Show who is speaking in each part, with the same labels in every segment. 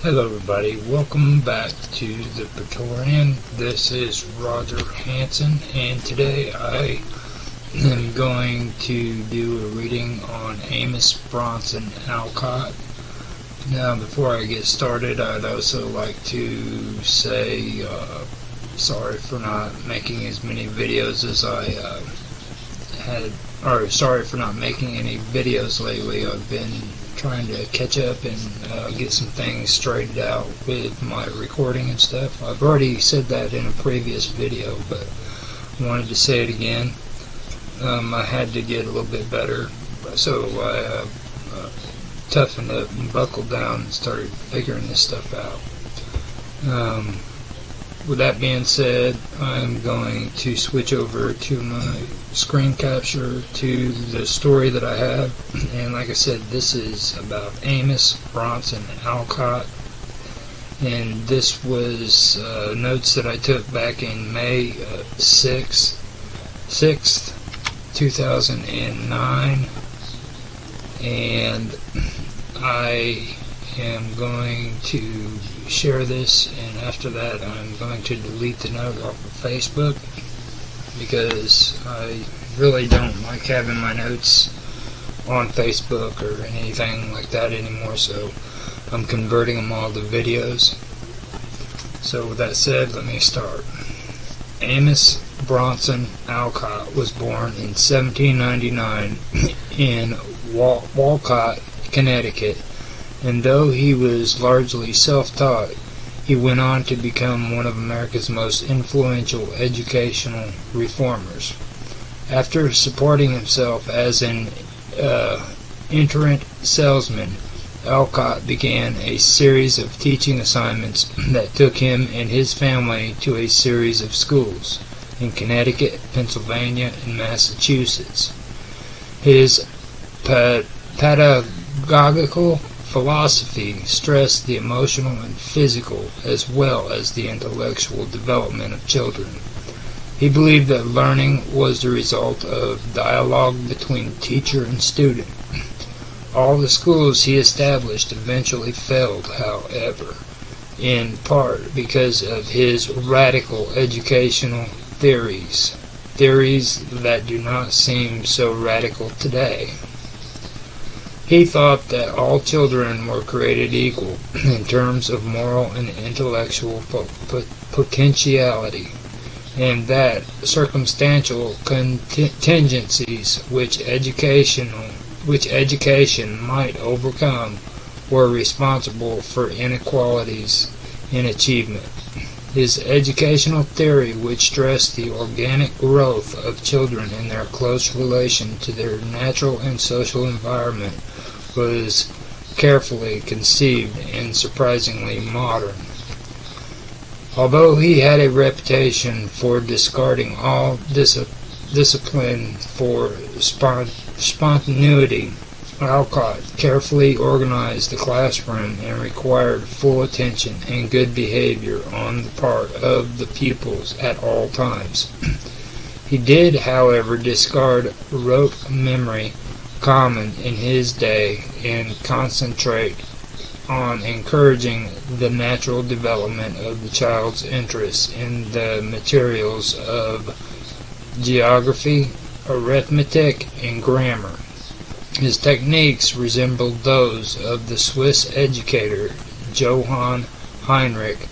Speaker 1: Hello everybody, welcome back to the Praetorian. This is Roger Hanson, and today I am going to do a reading on Amos, Bronson, Alcott. Now before I get started, I'd also like to say sorry for not making as many videos as I sorry for not making any videos lately. I've been trying to catch up and get some things straightened out with my recording and stuff. I've already said that in a previous video, but I wanted to say it again. I had to get a little bit better, so I toughened up and buckled down and started figuring this stuff out. With that being said, I'm going to switch over to my screen capture to the story that I have. And like I said, this is about Amos, Bronson, Alcott. And this was notes that I took back in May 6th, 2009. And I am going to share this, and after that I'm going to delete the note off of Facebook because I really don't like having my notes on Facebook or anything like that anymore, so I'm converting them all to videos. So with that said, let me start. Amos Bronson Alcott was born in 1799 in Alcott, Connecticut. And though he was largely self-taught, he went on to become one of America's most influential educational reformers. After supporting himself as an itinerant salesman, Alcott began a series of teaching assignments that took him and his family to a series of schools in Connecticut, Pennsylvania, and Massachusetts. His pedagogical philosophy stressed the emotional and physical as well as the intellectual development of children. He believed that learning was the result of dialogue between teacher and student. All the schools he established eventually failed, however, in part because of his radical educational theories that do not seem so radical today. He thought that all children were created equal in terms of moral and intellectual potentiality, and that circumstantial contingencies which education might overcome were responsible for inequalities in achievement. His educational theory, which stressed the organic growth of children in their close relation to their natural and social environment, was carefully conceived and surprisingly modern. Although he had a reputation for discarding all discipline for spontaneity, Alcott carefully organized the classroom and required full attention and good behavior on the part of the pupils at all times. He did, however, discard rote memory common in his day and concentrate on encouraging the natural development of the child's interest in the materials of geography, arithmetic, and grammar. His techniques resembled those of the Swiss educator Johann Heinrich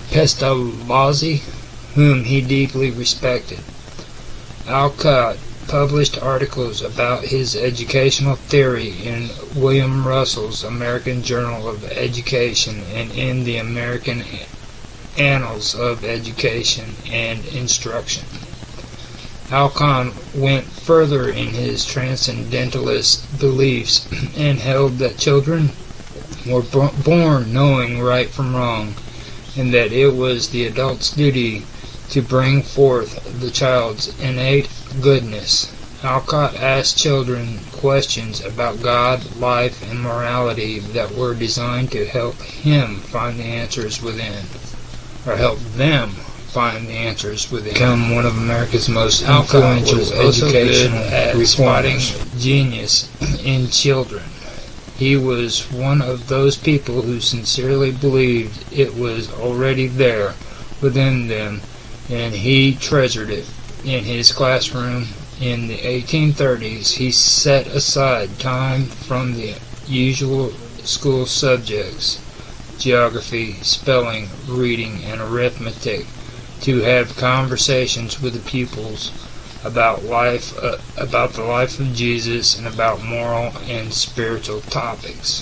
Speaker 1: Pestalozzi, whom he deeply respected. Alcott published articles about his educational theory in William Russell's American Journal of Education and in the American Annals of Education and Instruction. Alcott went further in his transcendentalist beliefs and held that children were born knowing right from wrong, and that it was the adult's duty to bring forth the child's innate goodness. Alcott asked children questions about God, life, and morality that were designed to help him find the answers within, or help them find the answers within. Become one of America's most influential educational reformers. Genius in children. He was one of those people who sincerely believed it was already there within them, and he treasured it. In his classroom in the 1830s, he set aside time from the usual school subjects, geography, spelling, reading, and arithmetic, to have conversations with the pupils about life, about the life of Jesus, and about moral and spiritual topics.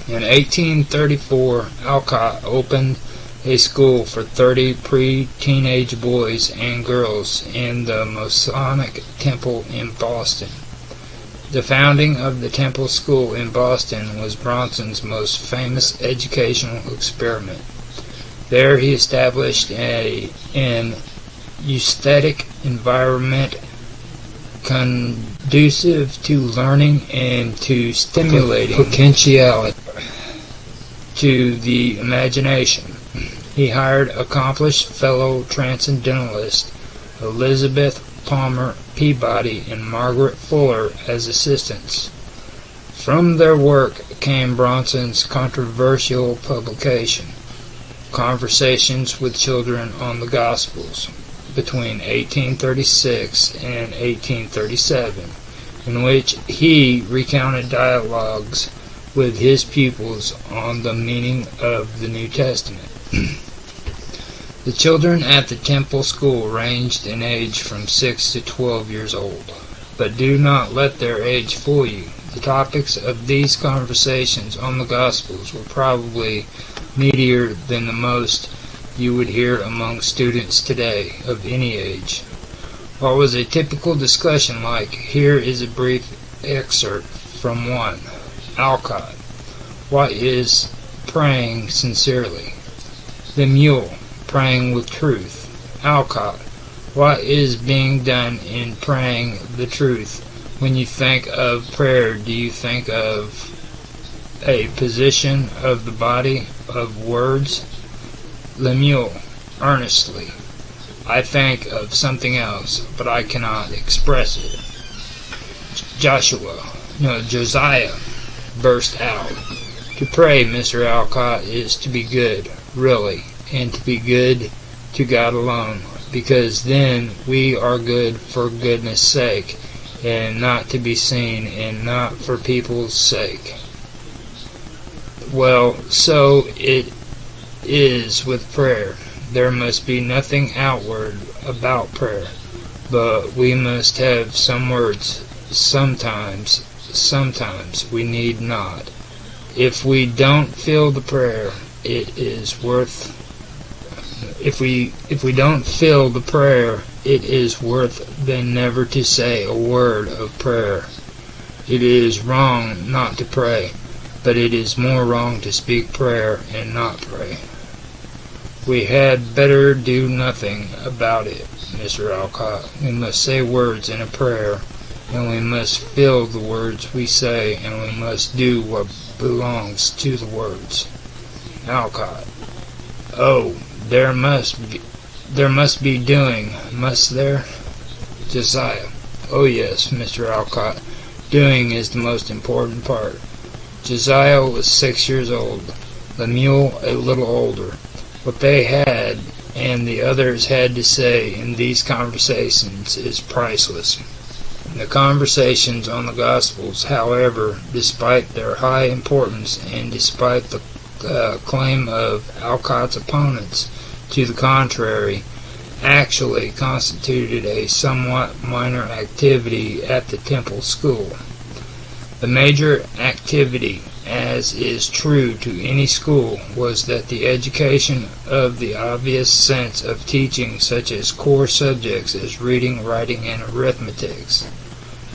Speaker 1: In 1834, Alcott opened a school for 30 pre-teenage boys and girls in the Masonic Temple in Boston. The founding of the Temple School in Boston was Bronson's most famous educational experiment. There he established an aesthetic environment conducive to learning and to stimulating potentiality to the imagination. He hired accomplished fellow transcendentalist Elizabeth Palmer Peabody and Margaret Fuller as assistants. From their work came Bronson's controversial publication, Conversations with Children on the Gospels, between 1836 and 1837, in which he recounted dialogues with his pupils on the meaning of the New Testament. The children at the Temple School ranged in age from 6 to 12 years old, but do not let their age fool you. The topics of these conversations on the Gospels were probably meatier than the most you would hear among students today of any age. What was a typical discussion like? Here is a brief excerpt from one. Alcott. What is praying sincerely? The mule. Praying with truth. Alcott. What is being done in praying the truth? When you think of prayer, do you think of a position of the body, of words? Lemuel, earnestly. I think of something else, but I cannot express it. Josiah burst out. To pray, Mr. Alcott, is to be good, really, and to be good to God alone, because then we are good for goodness' sake, and not to be seen, and not for people's sake. Well, so it is with prayer. There must be nothing outward about prayer, but we must have some words. Sometimes we need not. If we don't feel the prayer, it is worth. If we don't feel the prayer, it is worth than never to say a word of prayer. It is wrong not to pray, but it is more wrong to speak prayer and not pray. We had better do nothing about it, Mr. Alcott. We must say words in a prayer, and we must feel the words we say, and we must do what belongs to the words. Alcott. Oh, there must be doing, must there? Josiah. Oh yes, Mr. Alcott. Doing is the most important part. Josiah was 6 years old, Lemuel a little older. What they had and the others had to say in these conversations is priceless. The conversations on the Gospels, however, despite their high importance and despite the claim of Alcott's opponents to the contrary, actually constituted a somewhat minor activity at the Temple School. The major activity, as is true to any school, was that the education of the obvious sense of teaching such as core subjects as reading, writing, and arithmetic.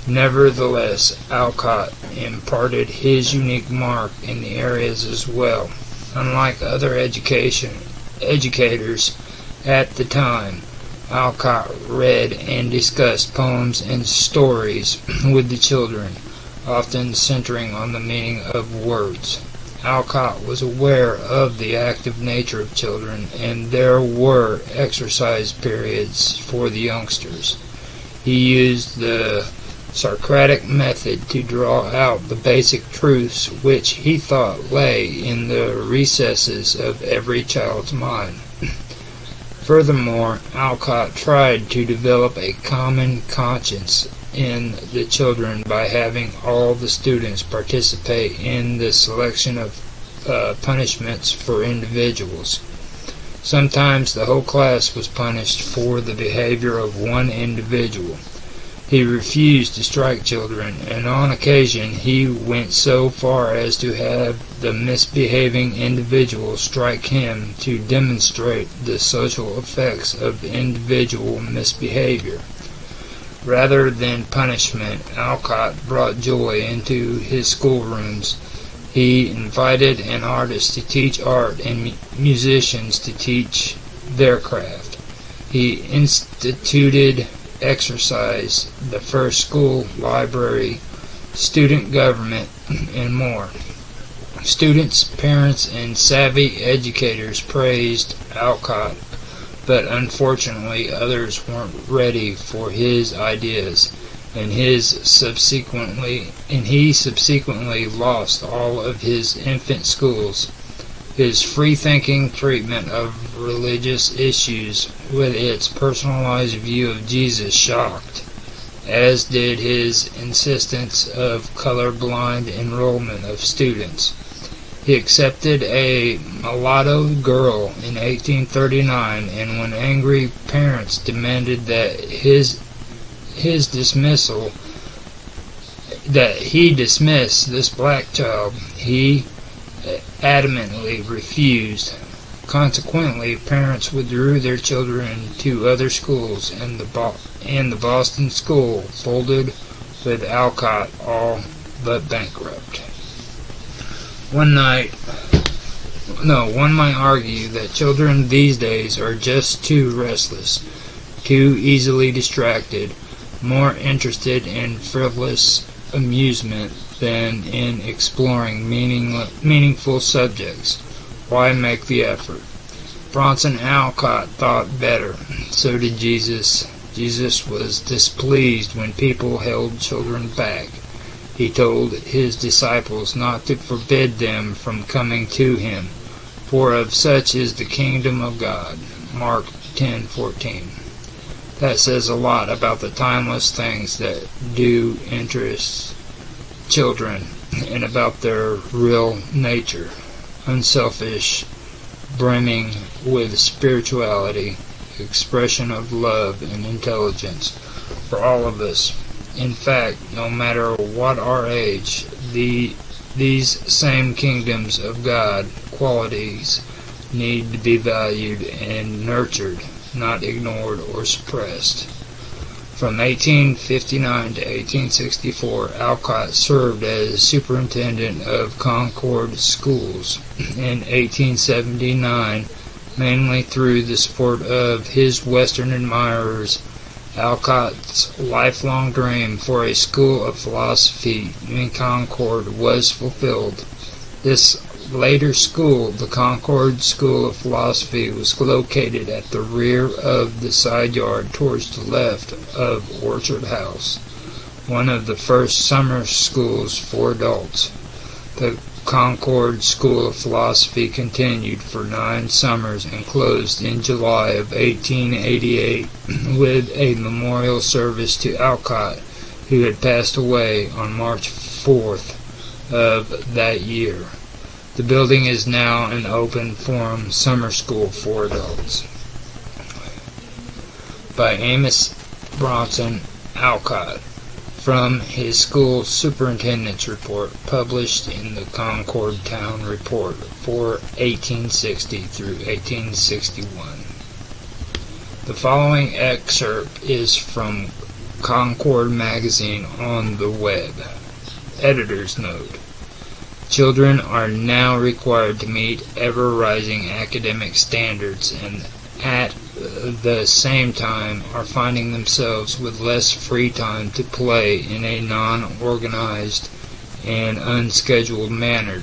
Speaker 1: Nevertheless, Alcott imparted his unique mark in the areas as well. Unlike other educators at the time, Alcott read and discussed poems and stories with the children, often centering on the meaning of words. Alcott was aware of the active nature of children, and there were exercise periods for the youngsters. He used the Socratic method to draw out the basic truths which he thought lay in the recesses of every child's mind. Furthermore, Alcott tried to develop a common conscience in the children by having all the students participate in the selection of punishments for individuals. Sometimes the whole class was punished for the behavior of one individual. He refused to strike children, and on occasion he went so far as to have the misbehaving individual strike him to demonstrate the social effects of individual misbehavior. Rather than punishment, Alcott brought joy into his schoolrooms. He invited an artist to teach art and musicians to teach their craft. He instituted exercise, the first school library, student government, and more. Students, parents, and savvy educators praised Alcott, but unfortunately others weren't ready for his ideas, and he subsequently lost all of his infant schools. His free-thinking treatment of religious issues with its personalized view of Jesus shocked, as did his insistence of color-blind enrollment of students. He accepted a mulatto girl in 1839, and when angry parents demanded that he dismiss this black child, he adamantly refused. Consequently, parents withdrew their children to other schools, and the Boston school folded with Alcott all but bankrupt. One might argue that children these days are just too restless, too easily distracted, more interested in frivolous amusement than in exploring meaningful subjects. Why make the effort? Bronson and Alcott thought better. So did Jesus. Jesus was displeased when people held children back. He told his disciples not to forbid them from coming to him, for of such is the kingdom of God. Mark 10:14. That says a lot about the timeless things that do interest children and about their real nature, unselfish, brimming with spirituality, expression of love and intelligence for all of us. In fact, no matter what our age, these same kingdoms of God qualities need to be valued and nurtured, not ignored or suppressed. From 1859 to 1864, Alcott served as superintendent of Concord schools. In 1879, mainly through the support of his Western admirers, Alcott's lifelong dream for a school of philosophy in Concord was fulfilled. This later school, the Concord School of Philosophy, was located at the rear of the side yard towards the left of Orchard House, one of the first summer schools for adults. The Concord School of Philosophy continued for 9 summers and closed in July of 1888 with a memorial service to Alcott, who had passed away on March 4th of that year. The building is now an open forum summer school for adults. By Amos Bronson Alcott, from his school superintendent's report published in the Concord Town Report for 1860 through 1861. The following excerpt is from Concord Magazine on the web. Editor's note. Children are now required to meet ever-rising academic standards and at the same time are finding themselves with less free time to play in a non-organized and unscheduled manner.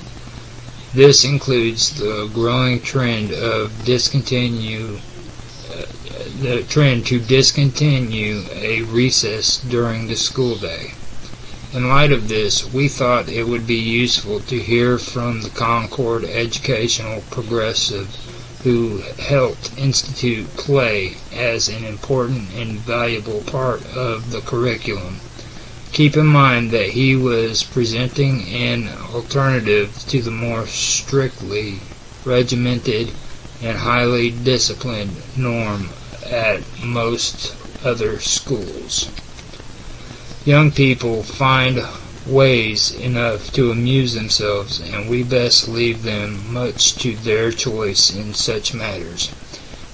Speaker 1: This includes the growing trend to discontinue a recess during the school day. In light of this, we thought it would be useful to hear from the Concord educational progressive who helped institute play as an important and valuable part of the curriculum. Keep in mind that he was presenting an alternative to the more strictly regimented and highly disciplined norm at most other schools. Young people find ways enough to amuse themselves, and we best leave them much to their choice in such matters.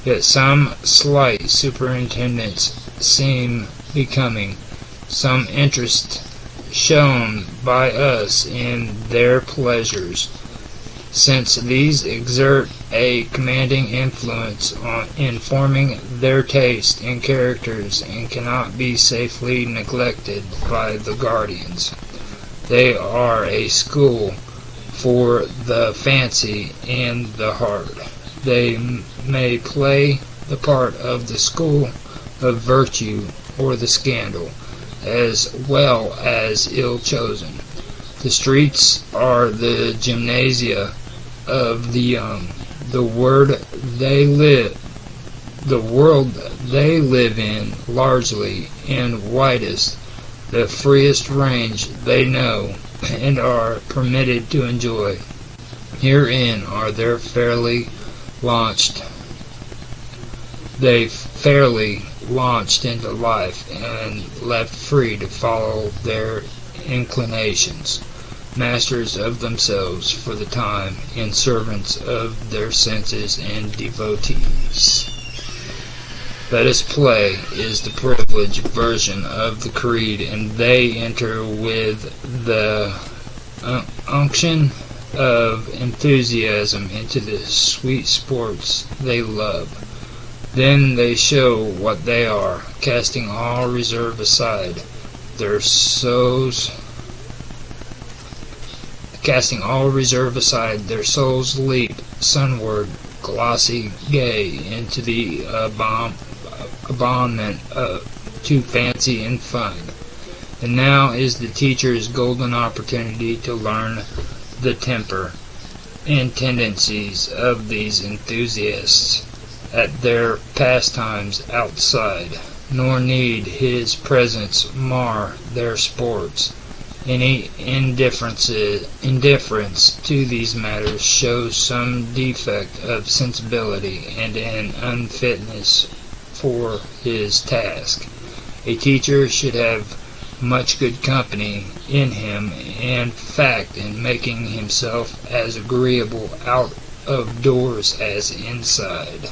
Speaker 1: Yet some slight superintendents seem becoming, some interest shown by us in their pleasures, since these exert a commanding influence in forming their taste and characters and cannot be safely neglected by the guardians. They are a school for the fancy and the heart. They may play the part of the school of virtue or the scandal, as well as ill-chosen. The streets are the gymnasia of the young. The world they live in largely and widest, the freest range they know and are permitted to enjoy. Herein are they fairly launched into life and left free to follow their inclinations, masters of themselves for the time, and servants of their senses and devotees. Let us play is the privileged version of the creed, and they enter with the unction of enthusiasm into the sweet sports they love. Then they show what they are, casting all reserve aside. Their souls leap sunward, glossy, gay, into the abandonment to fancy and fun. And now is the teacher's golden opportunity to learn the temper and tendencies of these enthusiasts at their pastimes outside, nor need his presence mar their sports. Any indifference to these matters shows some defect of sensibility and an unfitness for his task. A teacher should have much good company in him, and fact in making himself as agreeable out of doors as inside.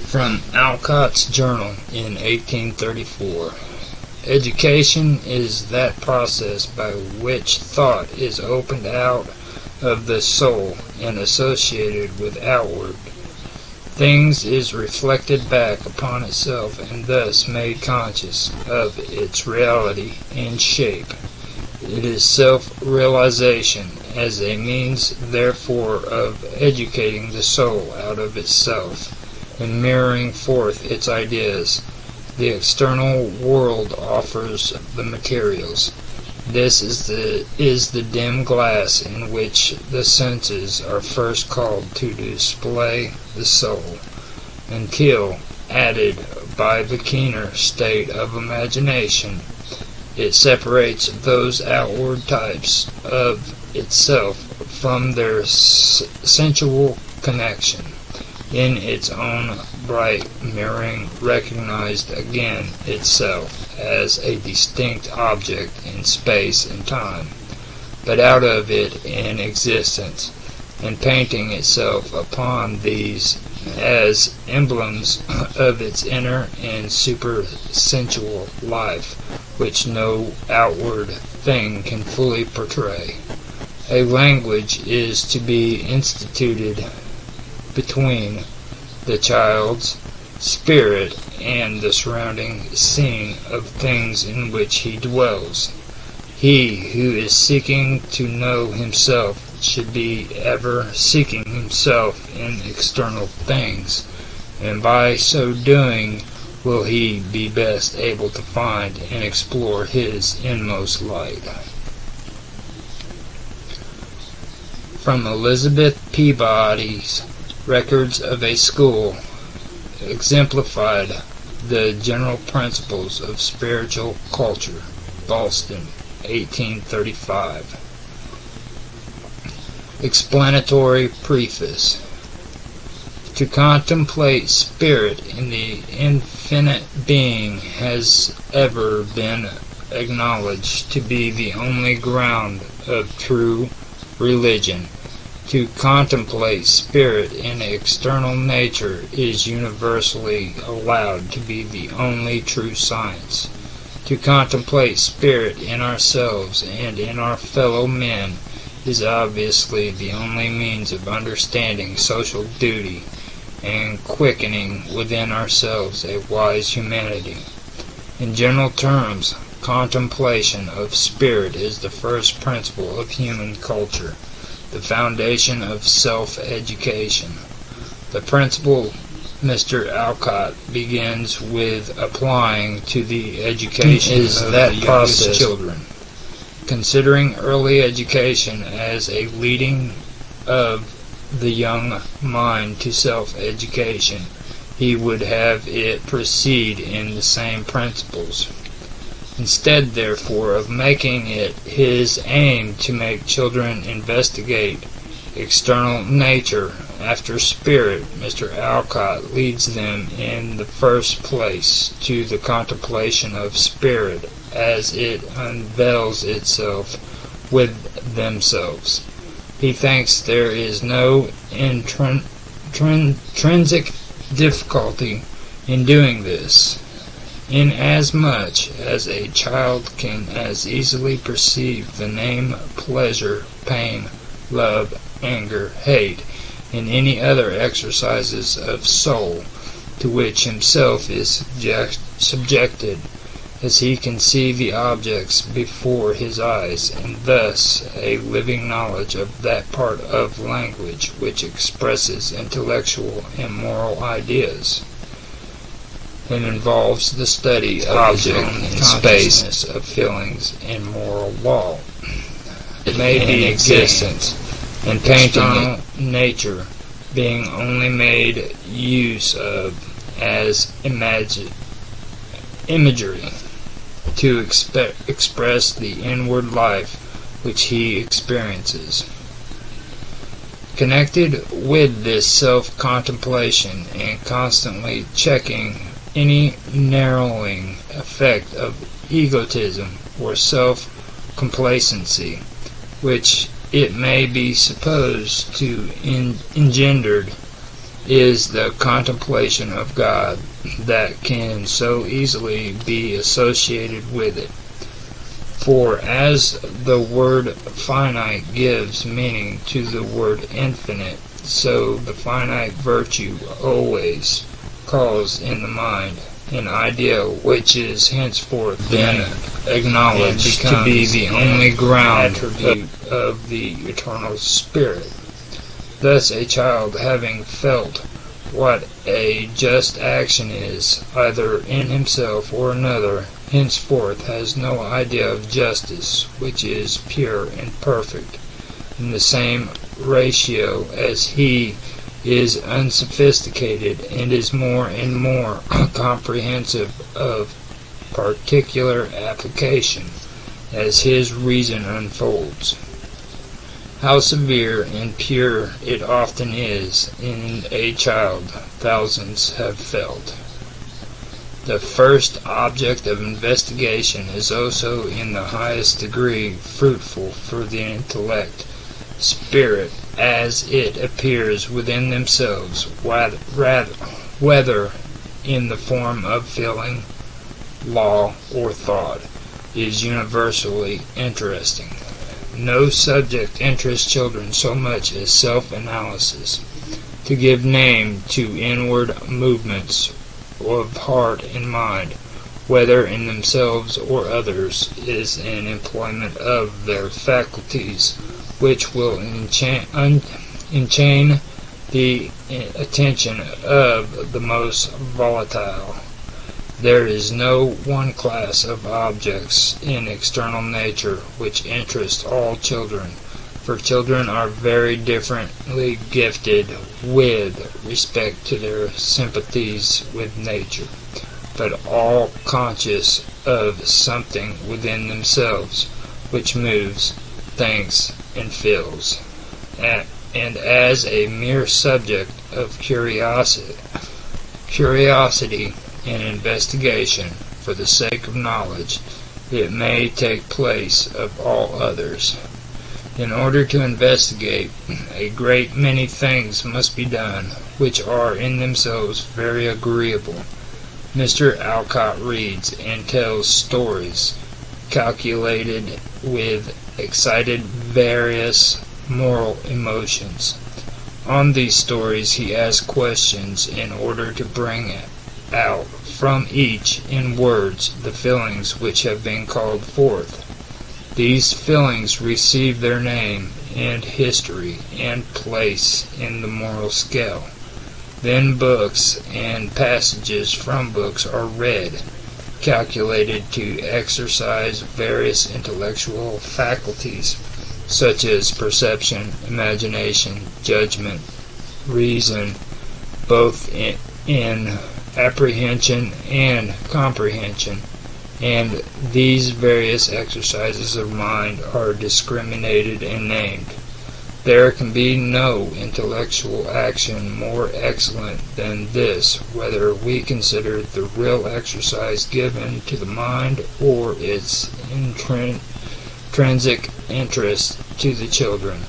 Speaker 1: From Alcott's Journal in 1834. Education is that process by which thought is opened out of the soul and associated with outward things, is reflected back upon itself, and thus made conscious of its reality and shape. It is self-realization as a means, therefore, of educating the soul out of itself and mirroring forth its ideas. The external world offers the materials. This is the dim glass in which the senses are first called to display the soul, until, added by the keener state of imagination, it separates those outward types of itself from their sensual connection. In its own bright mirroring, recognized again itself as a distinct object in space and time, but out of it in existence, and painting itself upon these as emblems of its inner and supersensual life, which no outward thing can fully portray. A language is to be instituted between the child's spirit and the surrounding scene of things in which he dwells. He who is seeking to know himself should be ever seeking himself in external things, and by so doing will he be best able to find and explore his inmost light. From Elizabeth Peabody's Records of a School, exemplified the general principles of spiritual culture, Boston, 1835. Explanatory Preface. To contemplate spirit in the infinite being has ever been acknowledged to be the only ground of true religion. To contemplate spirit in external nature is universally allowed to be the only true science. To contemplate spirit in ourselves and in our fellow men is obviously the only means of understanding social duty and quickening within ourselves a wise humanity. In general terms, contemplation of spirit is the first principle of human culture, the foundation of self-education. The principle Mr. Alcott begins with applying to the education of the youngest children. Considering early education as a leading of the young mind to self-education, he would have it proceed in the same principles. Instead, therefore, of making it his aim to make children investigate external nature after spirit, Mr. Alcott leads them in the first place to the contemplation of spirit as it unveils itself with themselves. He thinks there is no intrinsic difficulty in doing this, inasmuch as a child can as easily perceive the name pleasure, pain, love, anger, hate, and any other exercises of soul to which himself is subjected, as he can see the objects before his eyes, and thus a living knowledge of that part of language which expresses intellectual and moral ideas, and involves the study of object and space of feelings and moral law. It may be existence and painting nature being only made use of as imagery to express the inward life which he experiences. Connected with this self-contemplation and constantly checking any narrowing effect of egotism or self-complacency, which it may be supposed to engendered, is the contemplation of God that can so easily be associated with it. For as the word finite gives meaning to the word infinite, so the finite virtue always calls in the mind an idea which is henceforth then acknowledged to be the only ground attribute of the eternal spirit. Thus a child, having felt what a just action is, either in himself or another, henceforth has no idea of justice, which is pure and perfect, in the same ratio as he is unsophisticated, and is more and more comprehensive of particular application as his reason unfolds. How severe and pure it often is in a child, thousands have felt. The first object of investigation is also in the highest degree fruitful for the intellect, spirit, as it appears within themselves, whether in the form of feeling, law, or thought, is universally interesting. No subject interests children so much as self-analysis. To give name to inward movements of heart and mind, whether in themselves or others, is an employment of their faculties which will enchain the attention of the most volatile There is no one class of objects in external nature which interests all children, for children are very differently gifted with respect to their sympathies with nature, but all conscious of something within themselves which moves, thinks, and feels. And as a mere subject of curiosity and investigation for the sake of knowledge, it may take place of all others. In order to investigate, a great many things must be done, which are in themselves very agreeable. Mr. Alcott reads and tells stories calculated with excited various moral emotions. On these stories he asks questions in order to bring out from each in words the feelings which have been called forth. These feelings receive their name and history and place in the moral scale. Then books and passages from books are read, calculated to exercise various intellectual faculties, such as perception, imagination, judgment, reason, both in apprehension and comprehension, and these various exercises of mind are discriminated and named. There can be no intellectual action more excellent than this, whether we consider the real exercise given to the mind or its intrinsic interest to the children,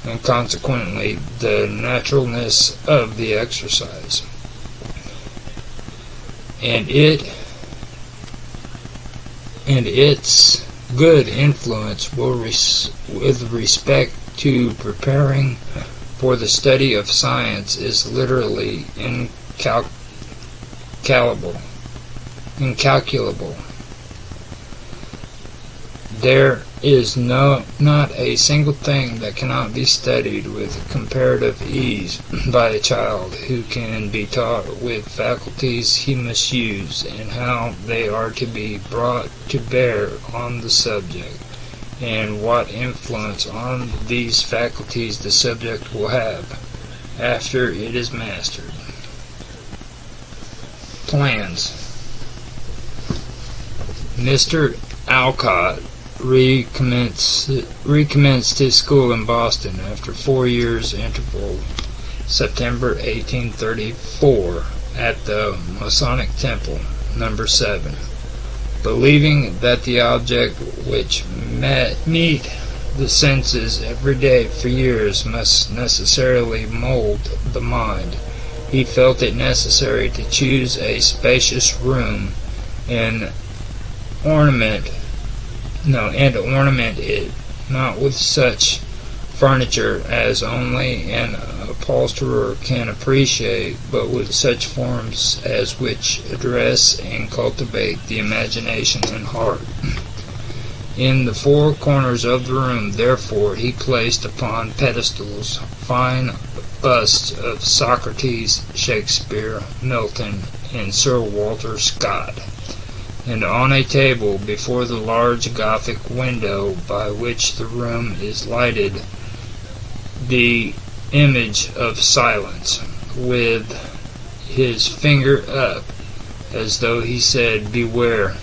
Speaker 1: and consequently the naturalness of the exercise. And its good influence with respect to preparing for the study of science is literally incalculable. There is not a single thing that cannot be studied with comparative ease by a child who can be taught with faculties he must use and how they are to be brought to bear on the subject, and what influence on these faculties the subject will have after it is mastered. Plans. Mr. Alcott recommenced his school in Boston after 4 years' interval, September 1834, at the Masonic Temple, No. 7. Believing that the object which meet the senses every day for years must necessarily mold the mind, he felt it necessary to choose a spacious room and ornament it, not with such furniture as only an upholsterer can appreciate, but with such forms as which address and cultivate the imagination and heart. In the four corners of the room, therefore, he placed upon pedestals fine busts of Socrates, Shakespeare, Milton, and Sir Walter Scott, and on a table before the large Gothic window by which the room is lighted, the image of Silence, with his finger up, as though he said, "Beware."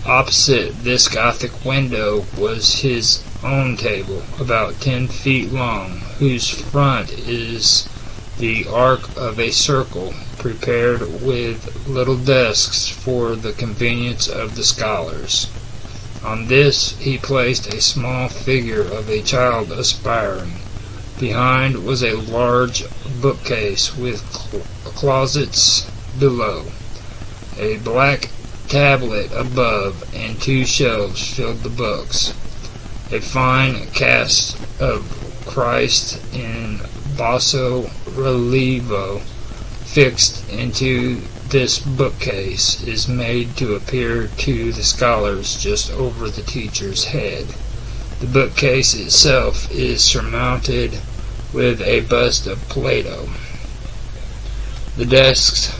Speaker 1: Opposite this Gothic window was his own table, about 10 feet long, whose front is the arc of a circle, prepared with little desks for the convenience of the scholars. On this he placed a small figure of a child aspiring. Behind was a large bookcase with closets below. A black tablet above and 2 shelves filled the books. A fine cast of Christ in basso relievo fixed into this bookcase is made to appear to the scholars just over the teacher's head. The bookcase itself is surmounted with a bust of Plato. The desks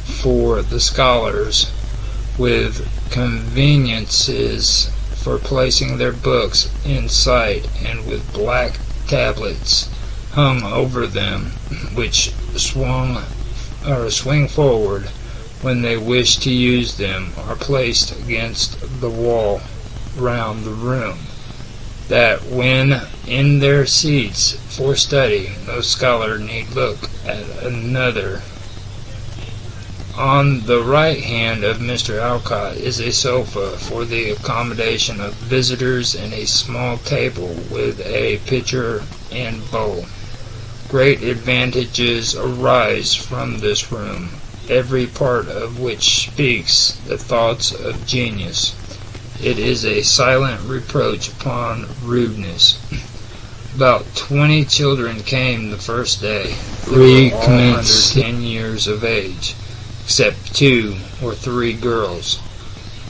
Speaker 1: for the scholars with conveniences for placing their books in sight, and with black tablets hung over them, which swing forward when they wish to use them, are placed against the wall round the room, that when in their seats for study no scholar need look at another. On the right hand of Mr. Alcott is a sofa for the accommodation of visitors, and a small table with a pitcher and bowl. Great advantages arise from this room, every part of which speaks the thoughts of genius. It is a silent reproach upon rudeness. About 20 children came the first day. They were all under 10 years of age, except 2 or 3 girls.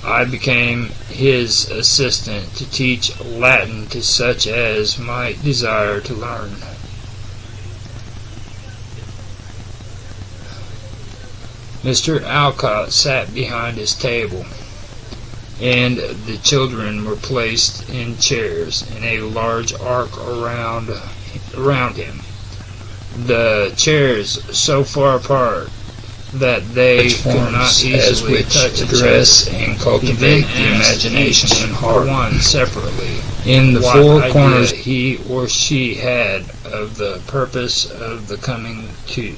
Speaker 1: I became his assistant to teach Latin to such as might desire to learn. Mr. Alcott sat behind his table, and the children were placed in chairs in a large arc around him. The chairs so far apart that they could not easily touch each other, and cultivate the imagination and heart one separately in the four corners he or she had of the purpose of coming to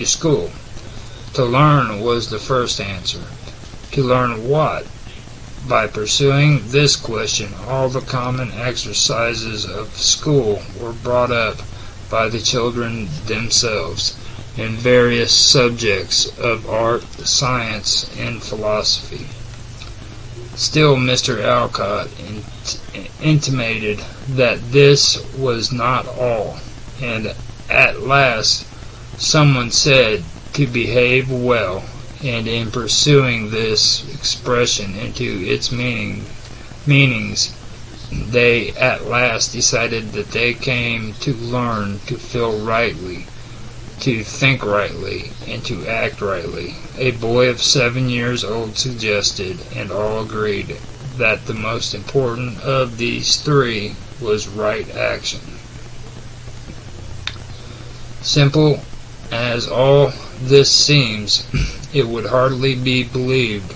Speaker 1: school. To learn was the first answer. To learn what? By pursuing this question, all the common exercises of school were brought up by the children themselves, in various subjects of art, science, and philosophy. Still Mr. Alcott intimated that this was not all, and at last someone said to behave well, and in pursuing this expression into its meanings, they at last decided that they came to learn to feel rightly, to think rightly, and to act rightly. A boy of 7 years old suggested, and all agreed, that the most important of these 3 was right action. Simple as all this seems, it would hardly be believed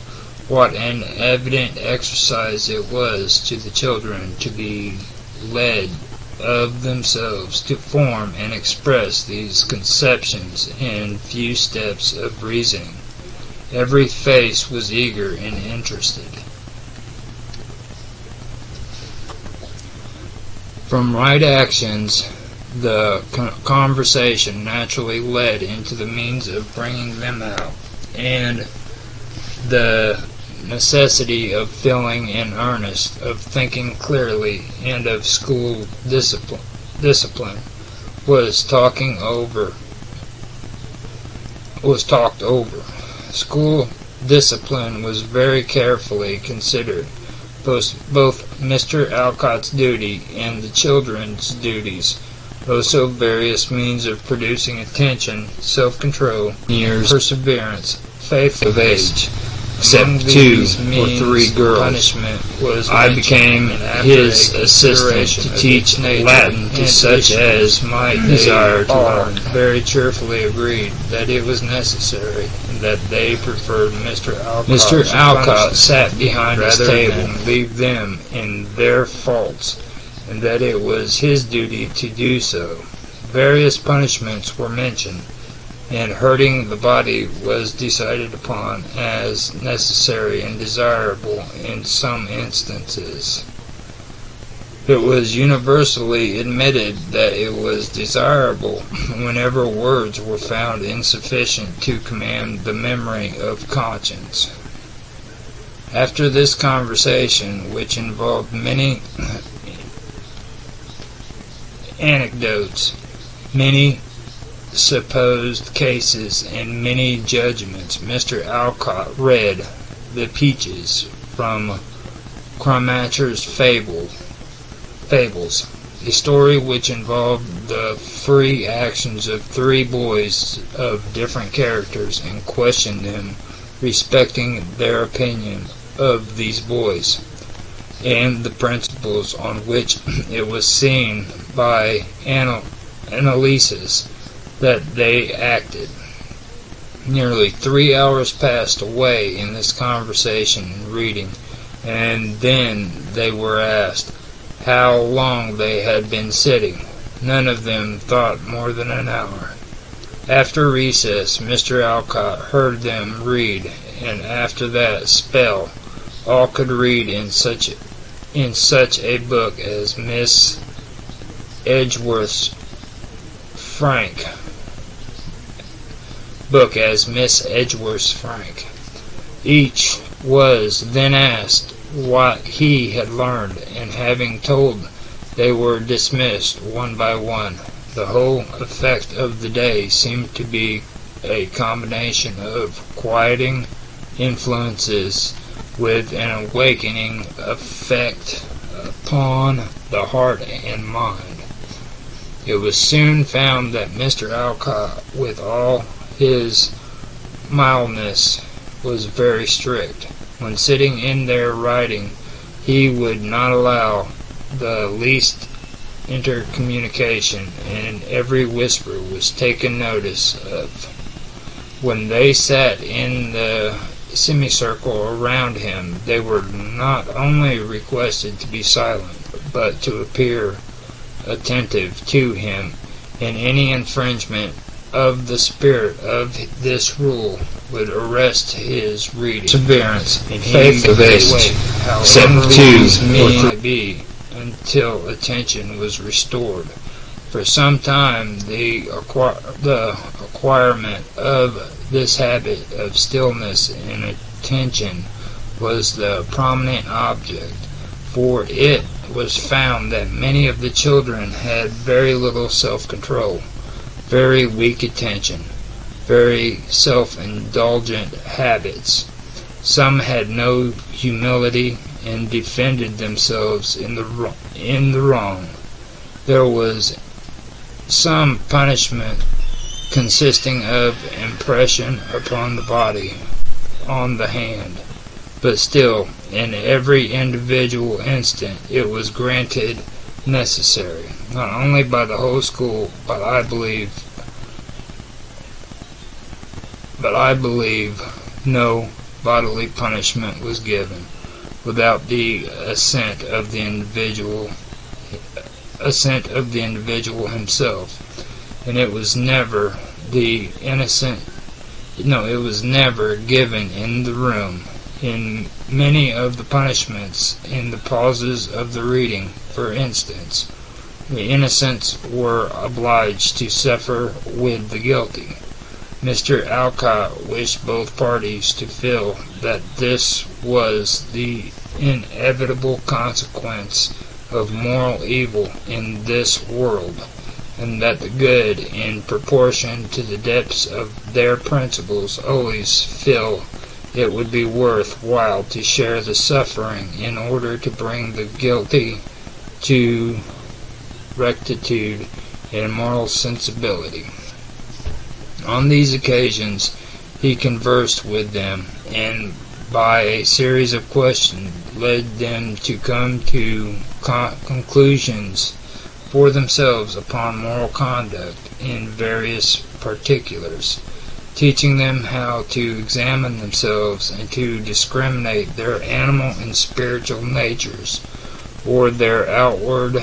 Speaker 1: what an evident exercise it was to the children to be led of themselves to form and express these conceptions in few steps of reasoning. Every face was eager and interested. From right actions, the conversation naturally led into the means of bringing them out, and the necessity of feeling in earnest, of thinking clearly, and of school discipline was talked over. School discipline was very carefully considered. Both Mr. Alcott's duty and the children's duties, also various means of producing attention, self-control, years, perseverance, faith of age, except 2 or 3 girls. Punishment was I became his assistant to teach Latin to such as might desire to learn. Very cheerfully agreed that it was necessary, and that they preferred Mr. Alcott. Mr. Alcott sat behind his table and leave them in their faults, and that it was his duty to do so. Various punishments were mentioned, and hurting the body was decided upon as necessary and desirable in some instances. It was universally admitted that it was desirable whenever words were found insufficient to command the memory of conscience. After this conversation, which involved many anecdotes, many supposed cases, and many judgments, Mr. Alcott read The Peaches from Cramacher's Fables, a story which involved the free actions of 3 boys of different characters, and questioned them respecting their opinion of these boys, and the principles on which it was seen by analysis that they acted. Nearly 3 hours passed away in this conversation and reading, and then they were asked how long they had been sitting. None of them thought more than an hour. After recess, Mr. Alcott heard them read, and after that spell, all could read in such a book as Miss Edgeworth's Frank. Each was then asked what he had learned, and having told, they were dismissed one by one. The whole effect of the day seemed to be a combination of quieting influences with an awakening effect upon the heart and mind. It was soon found that Mr. Alcott, with all his mildness, was very strict. When sitting in there writing, he would not allow the least intercommunication, and every whisper was taken notice of. When they sat in the semicircle around him, they were not only requested to be silent, but to appear attentive to him, and any infringement of the spirit of this rule would arrest his reading. Perseverance and faithfully wait, however these may be, until attention was restored. For some time the acquirement of this habit of stillness and attention was the prominent object, for it was found that many of the children had very little self-control, very weak attention, very self-indulgent habits. Some had no humility and defended themselves in the wrong. There was some punishment consisting of impression upon the body, on the hand, but still, in every individual instant, it was granted necessary, not only by the whole school, but I believe no bodily punishment was given without the assent of the individual himself, and it was never given in the room. In many of the punishments, in the pauses of the reading, for instance, the innocents were obliged to suffer with the guilty. Mr. Alcott wished both parties to feel that this was the inevitable consequence of moral evil in this world, and that the good, in proportion to the depths of their principles, always feel it would be worth while to share the suffering in order to bring the guilty to rectitude and moral sensibility. On these occasions he conversed with them, and by a series of questions led them to come to conclusions for themselves upon moral conduct in various particulars, teaching them how to examine themselves and to discriminate their animal and spiritual natures, or their outward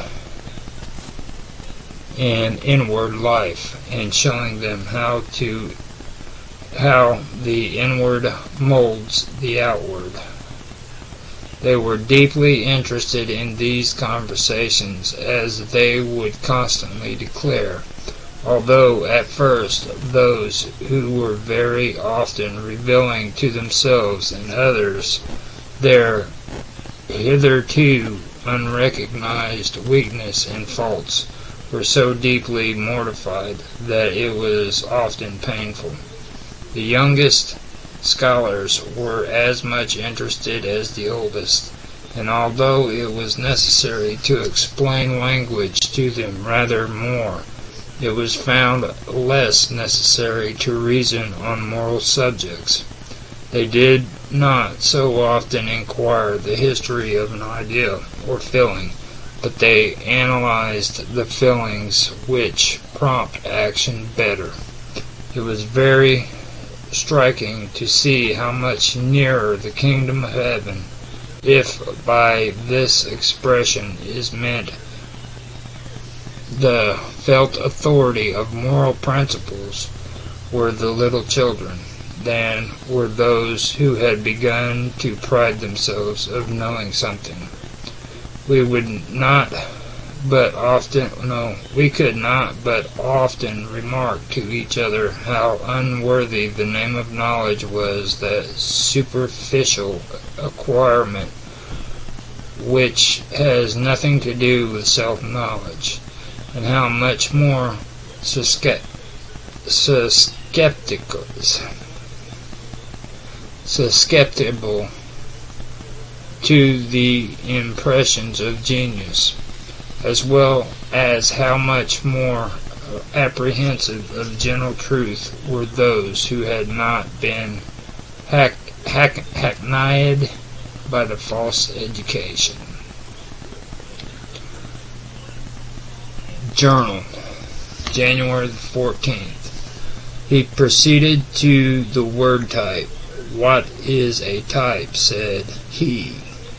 Speaker 1: and inward life, and showing them how the inward molds the outward. They were deeply interested in these conversations, as they would constantly declare, although at first those who were very often revealing to themselves and others their hitherto unrecognized weakness and faults, were so deeply mortified that it was often painful. The youngest scholars were as much interested as the oldest, and although it was necessary to explain language to them rather more, it was found less necessary to reason on moral subjects. They did not so often inquire the history of an idea or feeling, but they analyzed the feelings which prompt action better. It was very striking to see how much nearer the kingdom of heaven, if by this expression is meant the felt authority of moral principles, were the little children, than were those who had begun to pride themselves of knowing something. We could not but often remark to each other how unworthy the name of knowledge was, that superficial acquirement which has nothing to do with self-knowledge, and how much more susceptible to the impressions of genius, as well as how much more apprehensive of general truth were those who had not been hackneyed by the false education. Journal, January the 14th. He proceeded to the word type. "What is a type?" said he.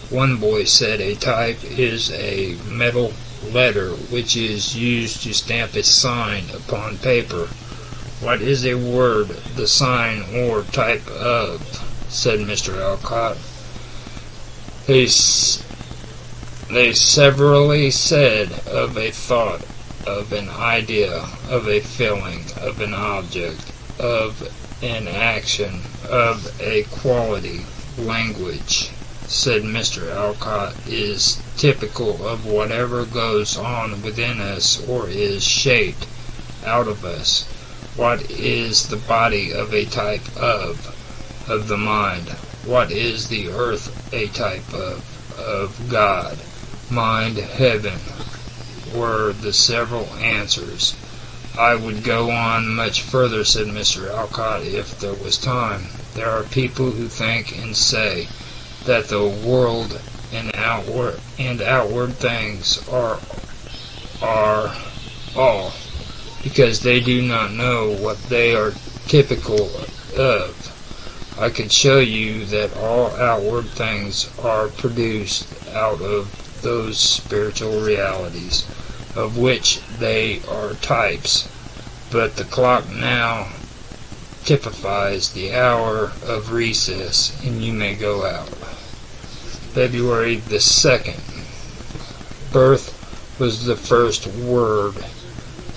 Speaker 1: One boy said, "A type is a metal letter which is used to stamp a sign upon paper." "What is a word, the sign or type of?" said Mr. Alcott. They severally said, "Of a thought, of an idea, of a feeling, of an object, of an action, of a quality." Language, said Mr. Alcott, is typical of whatever goes on within us or is shaped out of us. What is the body of a type of? Of the mind. What is the earth a type of? Of God. Mind, heaven, were the several answers. "I would go on much further," said Mr. Alcott, "if there was time. There are people who think and say that the world and outward things are all, because they do not know what they are typical of. I could show you that all outward things are produced out of those spiritual realities, of which they are types. But the clock now typifies the hour of recess, and you may go out." February the 2nd. Birth was the first word.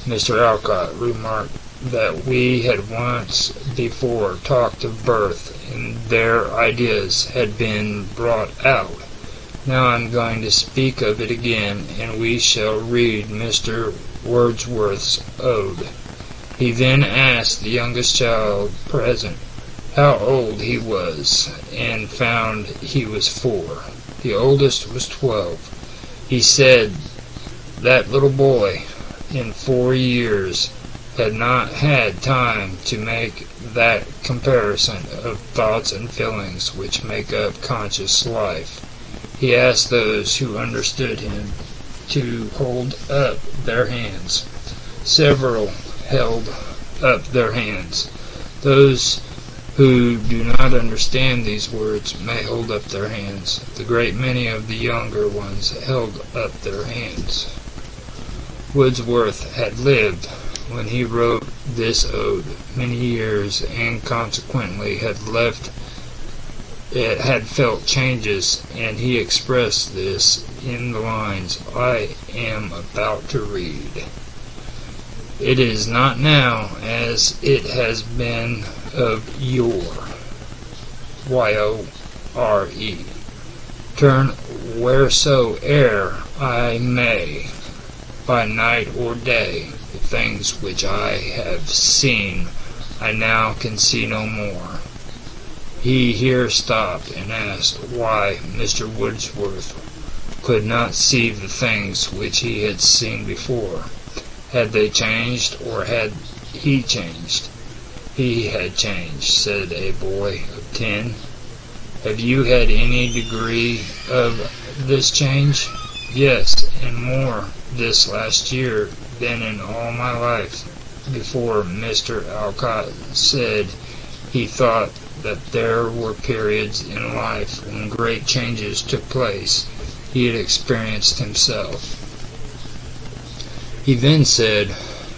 Speaker 1: Mr. Alcott remarked that we had once before talked of birth, and their ideas had been brought out. Now I am going to speak of it again, and we shall read Mr. Wordsworth's ode. He then asked the youngest child present how old he was, and found he was 4. The oldest was 12. He said that little boy, in 4 years, had not had time to make that comparison of thoughts and feelings which make up conscious life. He asked those who understood him to hold up their hands. Several held up their hands. Those who do not understand these words may hold up their hands. The great many of the younger ones held up their hands. Wordsworth had lived when he wrote this ode many years, and consequently had felt changes, and he expressed this in the lines I am about to read. "It is not now as it has been of yore." Y-O-R-E. "Turn wheresoe'er I may, by night or day. The things which I have seen, I now can see no more." He here stopped and asked why Mr. Wordsworth could not see the things which he had seen before. Had they changed, or had he changed? he had changed, said a boy of 10. Have you had any degree of this change? Yes, and more this last year than in all my life before. Mr. Alcott said he thought that there were periods in life when great changes took place he had experienced himself. He then said,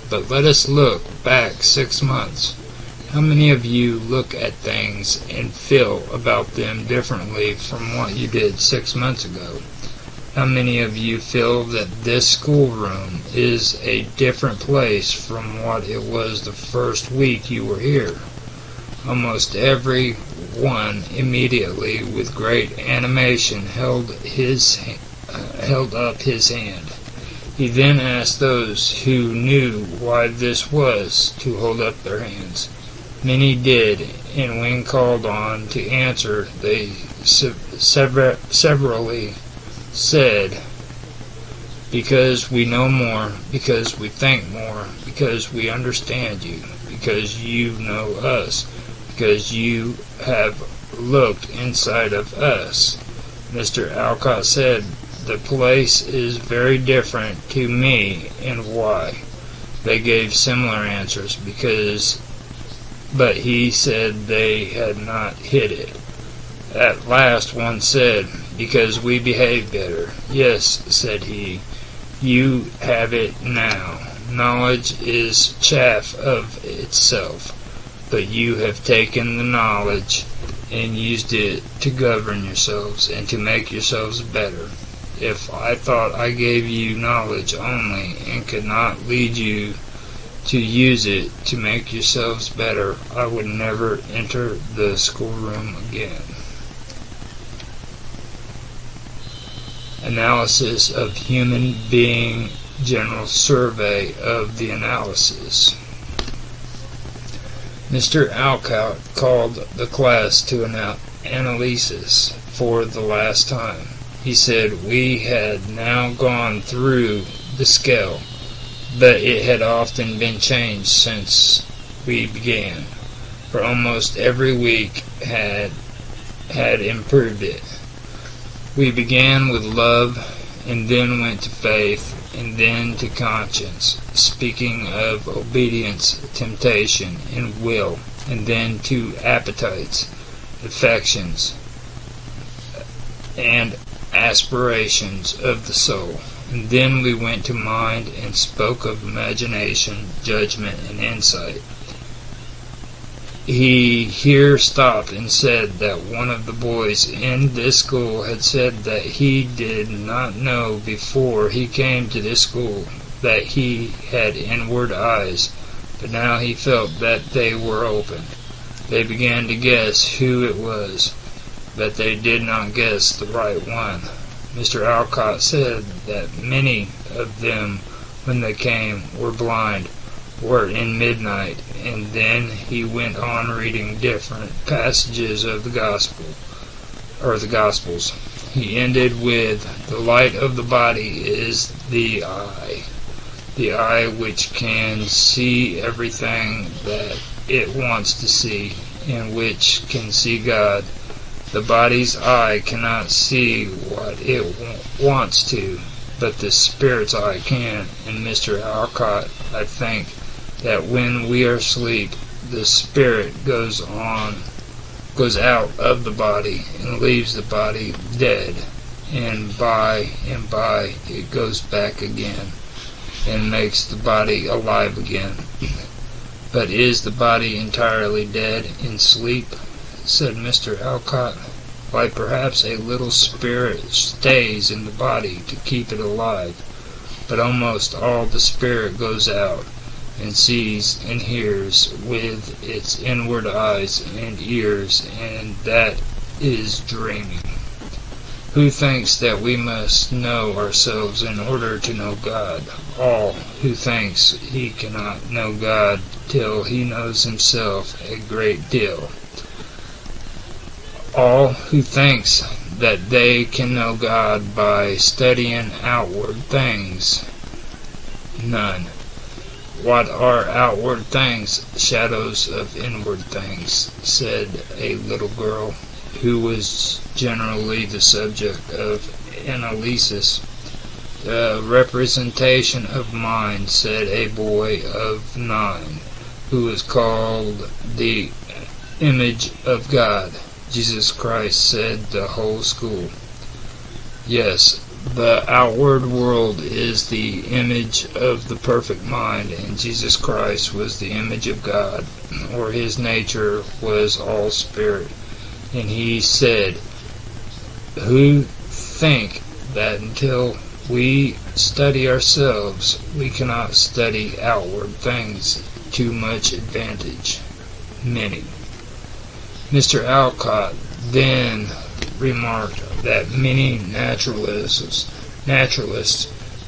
Speaker 1: but let us look back 6 months. How many of you look at things and feel about them differently from what you did 6 months ago? How many of you feel that this schoolroom is a different place from what it was the first week you were here? Almost every one immediately, with great animation, held up his hand. He then asked those who knew why this was to hold up their hands. Many did, and when called on to answer, they severally said, because we know more, because we think more, because we understand you, because you know us, because you have looked inside of us. Mr. Alcott said, the place is very different to me, and why? They gave similar answers, but he said they had not hit it. At last one said, because we behave better. Yes, said he, you have it now. Knowledge is chaff of itself, but you have taken the knowledge and used it to govern yourselves and to make yourselves better. If I thought I gave you knowledge only and could not lead you to use it to make yourselves better, I would never enter the schoolroom again. Analysis of human being, general survey of the analysis. Mr. Alcott called the class to an analysis for the last time. He said we had now gone through the scale, but it had often been changed since we began, for almost every week had improved it. We began with love, and then went to faith, and then to conscience, speaking of obedience, temptation, and will, and then to appetites, affections, and aspirations of the soul. And then we went to mind and spoke of imagination, judgment, and insight. He here stopped and said that one of the boys in this school had said that he did not know before he came to this school that he had inward eyes, but now he felt that they were open. They began to guess who it was, but they did not guess the right one. Mr. Alcott said that many of them, when they came, were blind, were in midnight, and then he went on reading different passages of the Gospels. He ended with, the light of the body is the eye which can see everything that it wants to see, and which can see God. The body's eye cannot see what it wants to, but the spirit's eye can. And Mr. Alcott, I think that when we are asleep, the spirit goes out of the body and leaves the body dead, and by it goes back again and makes the body alive again. But is the body entirely dead in sleep? Said Mr. Alcott. Why, perhaps a little spirit stays in the body to keep it alive, but almost all the spirit goes out and sees and hears with its inward eyes and ears, and that is dreaming. Who thinks that we must know ourselves in order to know God? All who thinks he cannot know God till he knows himself a great deal. All who thinks that they can know God by studying outward things. None. "What are outward things? Shadows of inward things," said a little girl, who was generally the subject of analysis. "The representation of mind," said a boy of 9, who was called the image of God. "Jesus Christ," said the whole school. Yes, the outward world is the image of the perfect mind, and Jesus Christ was the image of God, or his nature was all spirit. And he said, "Who think that until we study ourselves, we cannot study outward things to much advantage?" Many. Mr. Alcott then remarked that many naturalists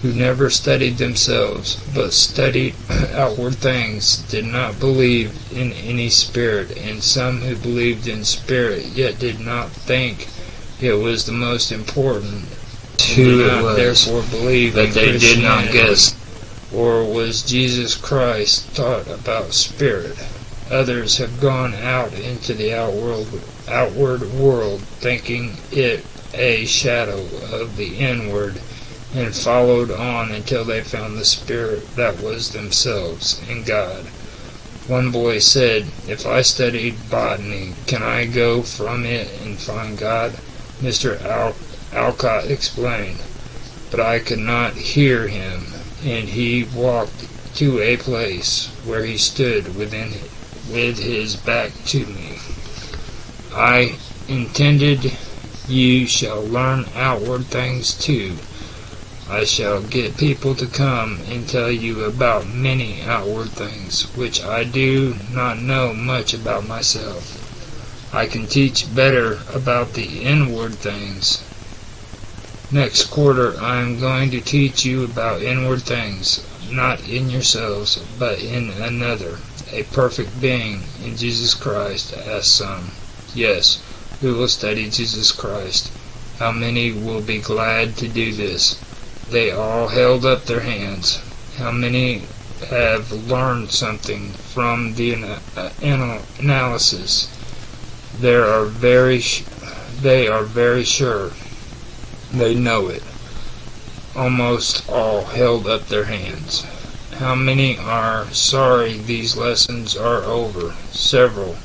Speaker 1: who never studied themselves but studied outward things did not believe in any spirit, and some who believed in spirit yet did not think it was the most important, who did not therefore believe that they did not guess, or was Jesus Christ taught about spirit. Others have gone out into the outward world, thinking it a shadow of the inward, and followed on until they found the spirit that was themselves in God. One boy said, "If I studied botany, can I go from it and find God?" Mr. Alcott explained, "But I could not hear him," and he walked to a place where he stood with his back to me. "I intended you shall learn outward things too. I shall get people to come and tell you about many outward things, which I do not know much about myself. I can teach better about the inward things. Next quarter I am going to teach you about inward things, not in yourselves, but in another, a perfect being, in Jesus Christ," asked some. "Yes, we will study Jesus Christ." "How many will be glad to do this?" They all held up their hands. "How many have learned something from the analysis?" They are very sure they know it. Almost all held up their hands. "How many are sorry these lessons are over?" Several.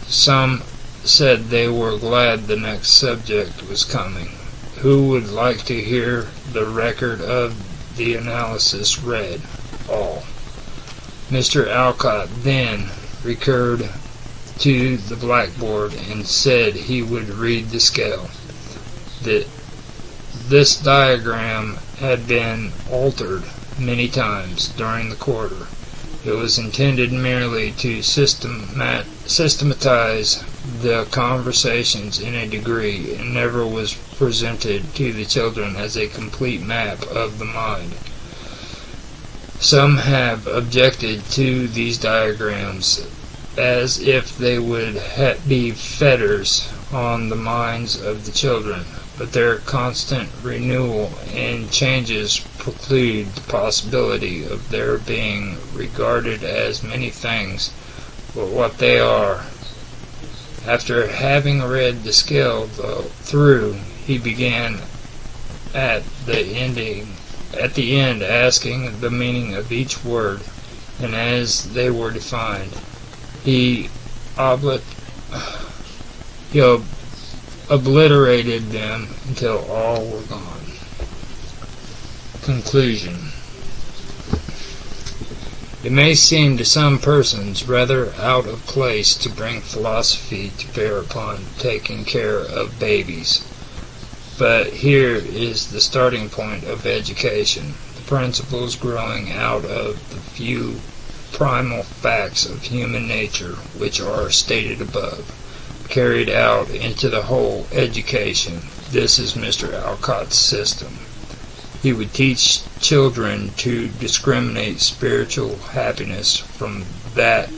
Speaker 1: Some said they were glad the next subject was coming. Who would like to hear the record of the analysis read? All. Mr. Alcott then recurred to the blackboard and said he would read the scale. This diagram had been altered many times during the quarter. It was intended merely to systematize the conversations in a degree, and never was presented to the children as a complete map of the mind. Some have objected to these diagrams, as if they would be fetters on the minds of the children, but their constant renewal and changes preclude the possibility of their being regarded as many things but what they are. After having read the scale through, he began at the end asking the meaning of each word, and as they were defined, he obliterated them until all were gone. Conclusion. It may seem to some persons rather out of place to bring philosophy to bear upon taking care of babies, but here is the starting point of education, the principles growing out of the few primal facts of human nature which are stated above, carried out into the whole education. This is Mr. Alcott's system. He would teach children to discriminate spiritual happiness from that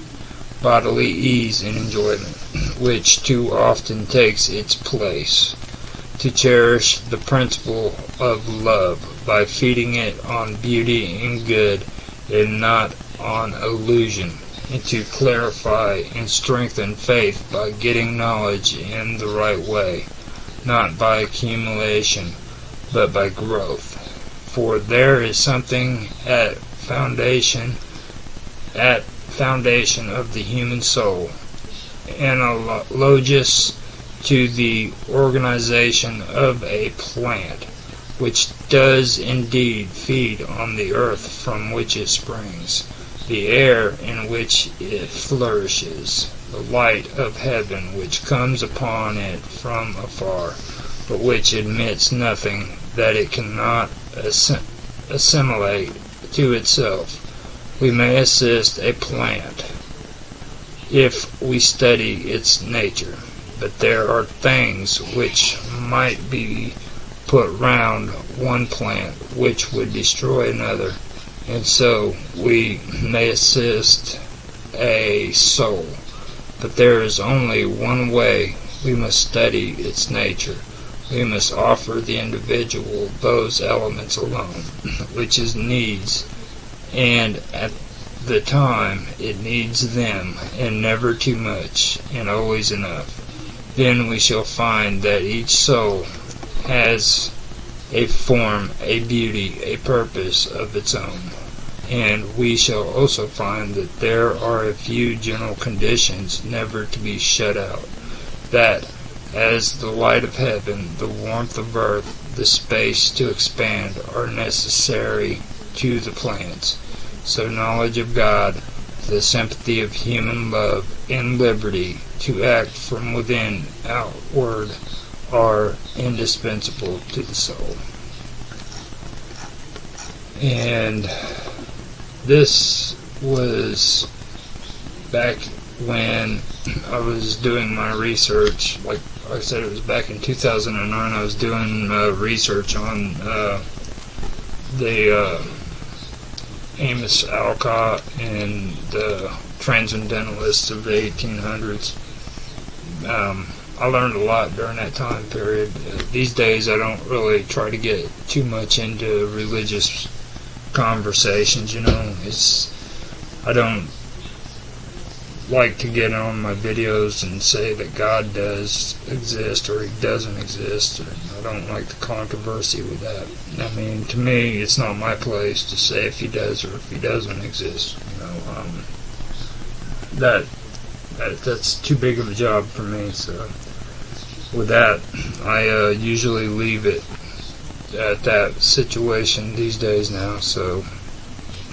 Speaker 1: bodily ease and enjoyment which too often takes its place, to cherish the principle of love by feeding it on beauty and good, and not on illusion, and to clarify and strengthen faith by getting knowledge in the right way, not by accumulation, but by growth. For there is something at foundation of the human soul, analogous to the organization of a plant, which does indeed feed on the earth from which it springs, the air in which it flourishes, the light of heaven which comes upon it from afar, but which admits nothing that it cannot assimilate to itself. We may assist a plant if we study its nature, but there are things which might be put round one plant which would destroy another, and so we may assist a soul. But there is only one way we must study its nature. We must offer the individual those elements alone which it needs, and at the time it needs them, and never too much, and always enough. Then we shall find that each soul has a form, a beauty, a purpose of its own. And we shall also find that there are a few general conditions never to be shut out, that as the light of heaven, the warmth of earth, the space to expand are necessary to the plants, so knowledge of God, the sympathy of human love, and liberty to act from within outward are indispensable to the soul. And this was back when I was doing my research. Like I said, it was back in 2009. I was doing research on the Amos, Alcott, and the transcendentalists of the 1800s. I learned a lot during that time period. These days I don't really try to get too much into religious conversations, I don't like to get on my videos and say that God does exist or He doesn't exist. I don't like the controversy with that. I mean, to me, it's not my place to say if He does or if He doesn't exist. That's too big of a job for me. So with that, I usually leave it at that situation these days now. So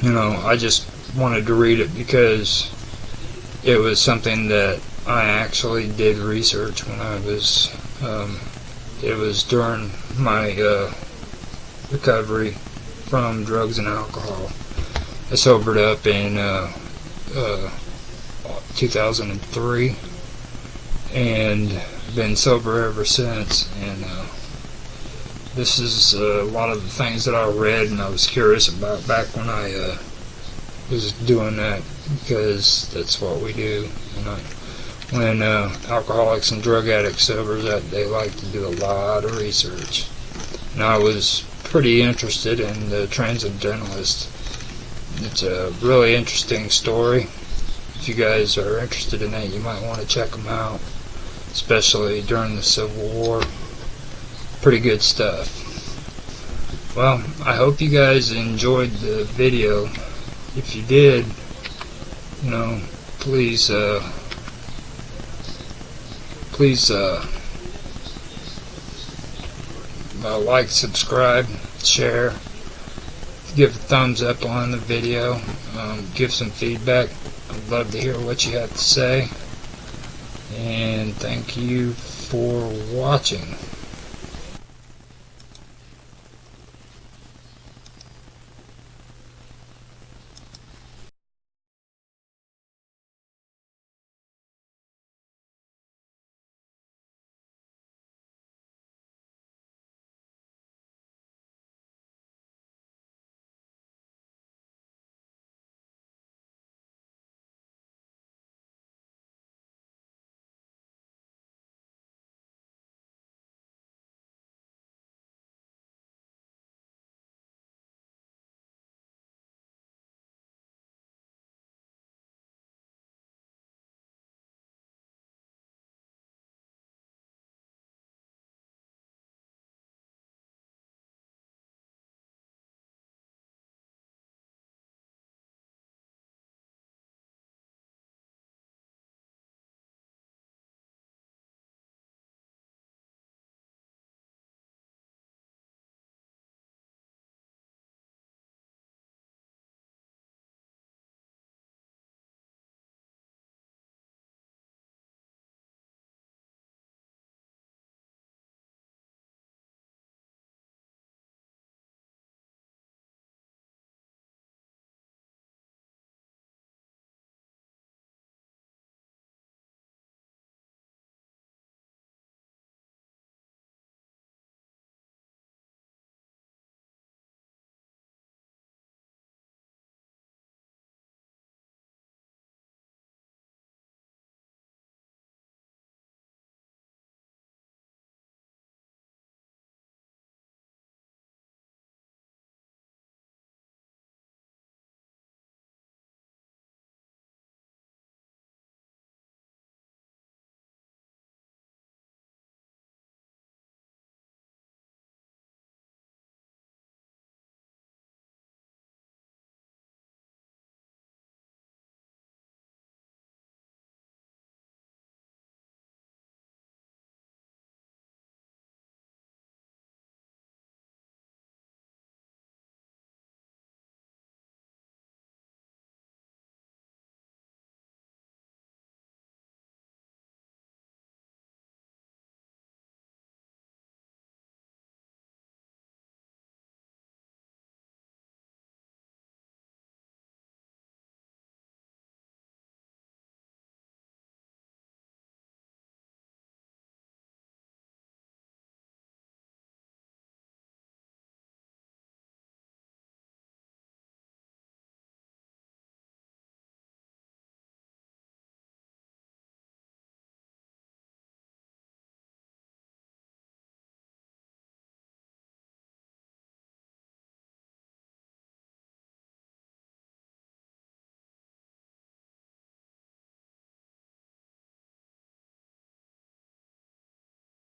Speaker 1: I just wanted to read it because it was something that I actually did research when I was it was during my recovery from drugs and alcohol. I sobered up in 2003 and been sober ever since, and this is a lot of the things that I read and I was curious about back when I was doing that, because that's what we do. When alcoholics and drug addicts sober up, they like to do a lot of research. And I was pretty interested in the Transcendentalist. It's a really interesting story. If you guys are interested in that, you might want to check them out, especially during the Civil War. Pretty good stuff. Well, I hope you guys enjoyed the video. If you did, please like, subscribe, share, give a thumbs up on the video, give some feedback. I'd love to hear what you have to say, and thank you for watching.